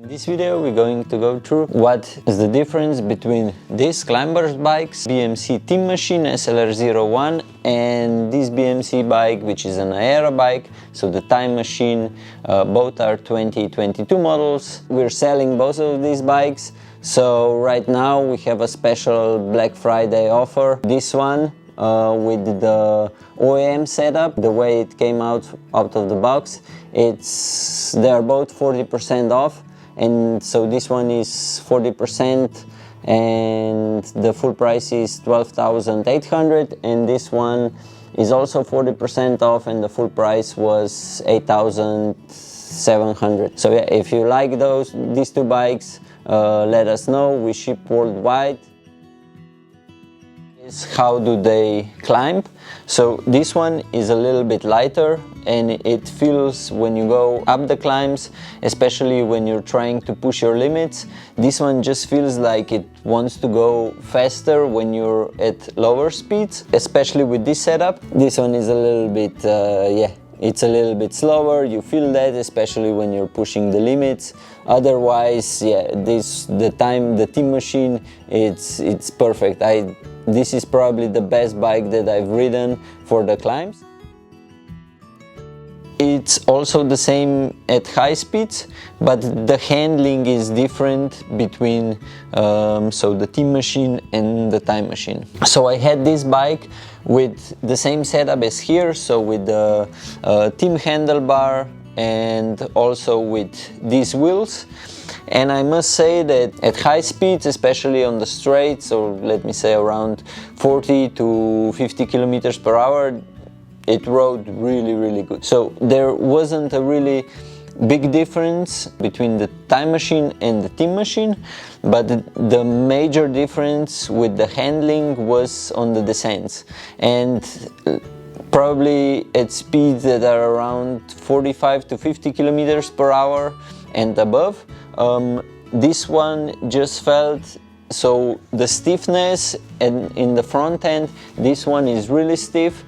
In this video we're going to go through what is the difference between these climbers bikes, BMC Teammachine SLR01, and this BMC bike, which is an Aero bike, so the Timemachine. Both are 2022 models. We're selling both of these bikes, so right now we have a special Black Friday offer. This one with the OEM setup, the way it came out of the box, they are both 40% off. And so this one is 40% and the full price is 12,800, and this one is also 40% off and the full price was 8,700. So yeah, if you like these two bikes, let us know. We ship worldwide. How do they climb? So this one is a little bit lighter and it feels when you go up the climbs, especially when you're trying to push your limits, this one just feels like it wants to go faster when you're at lower speeds, especially with this setup. This one is a little bit, it's a little bit slower. You feel that, especially when you're pushing the limits. Otherwise, yeah, the Teammachine, it's perfect. This is probably the best bike that I've ridden for the climbs. It's also the same at high speeds, but the handling is different between so the Teammachine and the Timemachine. So I had this bike with the same setup as here, so with the team handlebar and also with these wheels. And I must say that at high speeds, especially on the straights, or let me say around 40 to 50 kilometers per hour, it rode really good. So there wasn't a really big difference between the Timemachine and the Teammachine, but the major difference with the handling was on the descents. And probably at speeds that are around 45 to 50 kilometers per hour and above, this one just felt, so the stiffness and in the front end, this one is really stiff,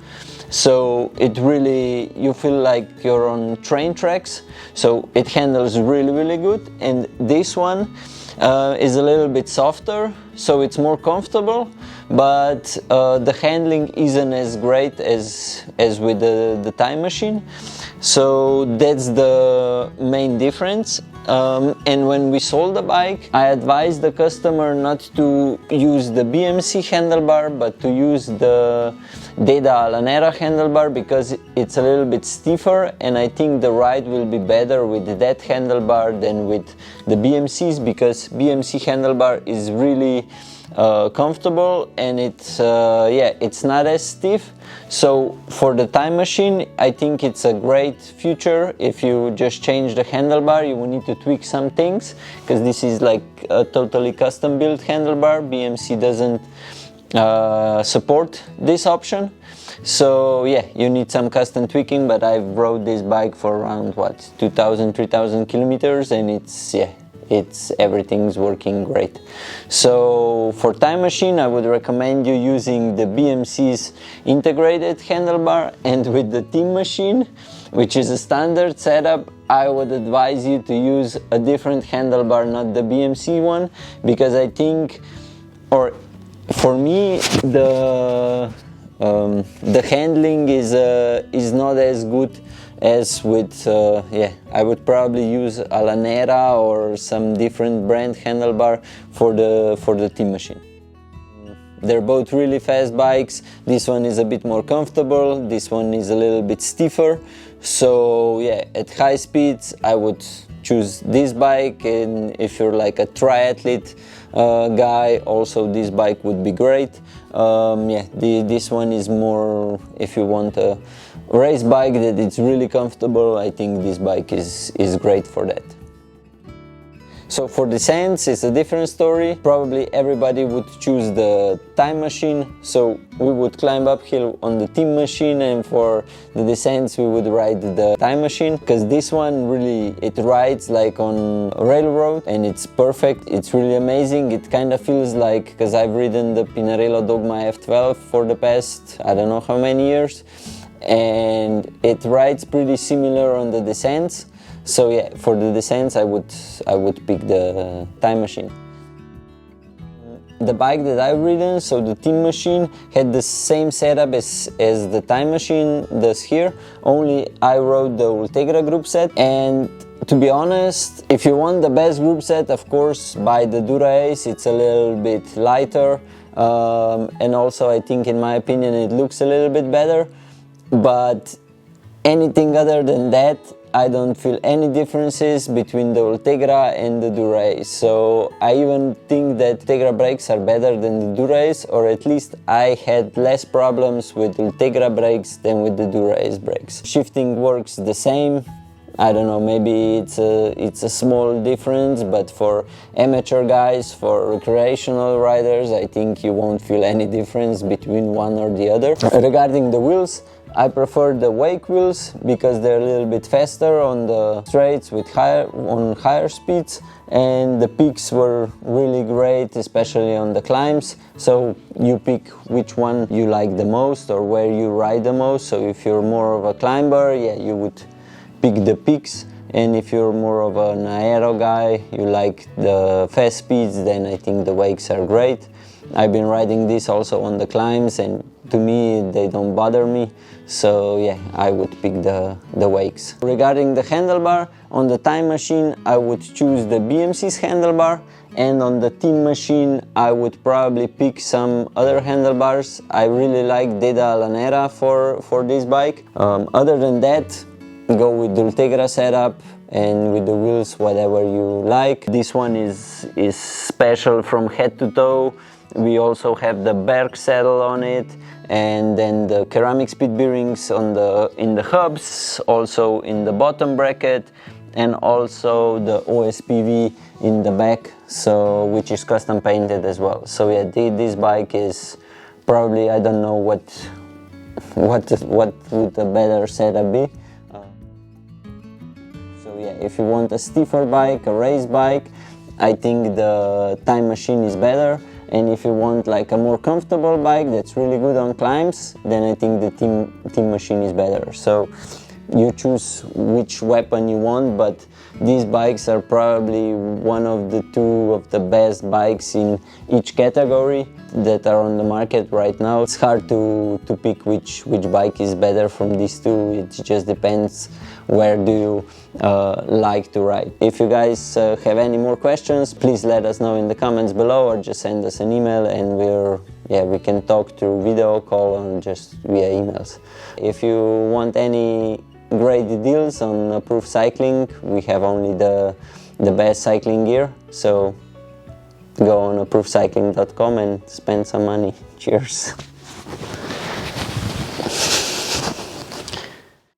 so it really, you feel like you're on train tracks, so it handles really good. And this one is a little bit softer, so it's more comfortable, but the handling isn't as great as with the Timemachine. So that's the main difference. And when we sold the bike, I advised the customer not to use the BMC handlebar, but to use the Deda Lanera handlebar, because it's a little bit stiffer, and I think the ride will be better with that handlebar than with the BMCs, because BMC handlebar is really comfortable and it's not as stiff. So for the Timemachine, I think it's a great feature. If you just change the handlebar, you will need to tweak some things, because this is like a totally custom built handlebar. BMC doesn't support this option, so yeah, you need some custom tweaking. But I've rode this bike for around 2,000-3,000 kilometers, and everything's working great. So for Timemachine, I would recommend you using the BMC's integrated handlebar, and with the Teammachine, which is a standard setup, I would advise you to use a different handlebar, not the BMC one, because I think, or for me, the handling is not as good as with, I would probably use a Lanera or some different brand handlebar for the Teammachine. They're both really fast bikes. This one is a bit more comfortable, this one is a little bit stiffer. So yeah, at high speeds I would choose this bike, and if you're like a triathlete guy, also this bike would be great. This one is more, if you want a race bike that it's really comfortable, I think this bike is great for that. So for descents, it's a different story. Probably everybody would choose the Timemachine, so we would climb uphill on the Teammachine, and for the descents we would ride the Timemachine, because this one really, it rides like on a railroad and it's perfect. It's really amazing. It kind of feels like, because I've ridden the Pinarello Dogma F12 for the past I don't know how many years, and it rides pretty similar on the descents. So yeah, for the descents I would pick the Timemachine. The bike that I've ridden, so the Timemachine, had the same setup as the Timemachine does here, only I rode the Ultegra Groupset. And to be honest, if you want the best Groupset, of course buy the Dura-Ace. It's a little bit lighter, and also I think, in my opinion, it looks a little bit better. But anything other than that, I don't feel any differences between the Ultegra and the Dura-Ace. So I even think that Ultegra brakes are better than the Dura-Ace, or at least I had less problems with Ultegra brakes than with the Dura-Ace brakes. Shifting works the same. I don't know, maybe it's a small difference, but for amateur guys, for recreational riders, I think you won't feel any difference between one or the other. Regarding the wheels, I prefer the wake wheels because they're a little bit faster on the straights with higher speeds, and the peaks were really great, especially on the climbs. So you pick which one you like the most or where you ride the most. So if you're more of a climber, yeah, you would pick the peaks, and if you're more of an aero guy, you like the fast speeds, then I think the wakes are great. I've been riding this also on the climbs, and to me they don't bother me, so yeah, I would pick the wakes. Regarding the handlebar, on the Timemachine I would choose the BMC's handlebar, and on the Timemachine I would probably pick some other handlebars. I really like Deda Lanera for this bike. Other than that, go with the Ultegra setup, and with the wheels whatever you like. This one is special from head to toe. We also have the Berk saddle on it, and then the ceramic speed bearings in the hubs, also in the bottom bracket, and also the OSPV in the back, so which is custom painted as well. So yeah, this bike is probably, I don't know what would a better setup be. So yeah, if you want a stiffer bike, a race bike, I think the Timemachine is better. And if you want like a more comfortable bike that's really good on climbs, then I think the Timemachine is better. So you choose which weapon you want, but these bikes are probably one of the two of the best bikes in each category that are on the market right now. It's hard to pick which bike is better from these two. It just depends where do you like to ride. If you guys have any more questions, please let us know in the comments below, or just send us an email, and we can talk through video call or just via emails. If you want any great deals on approved cycling, we have only the best cycling gear, so go on approvedcycling.com and spend some money. Cheers!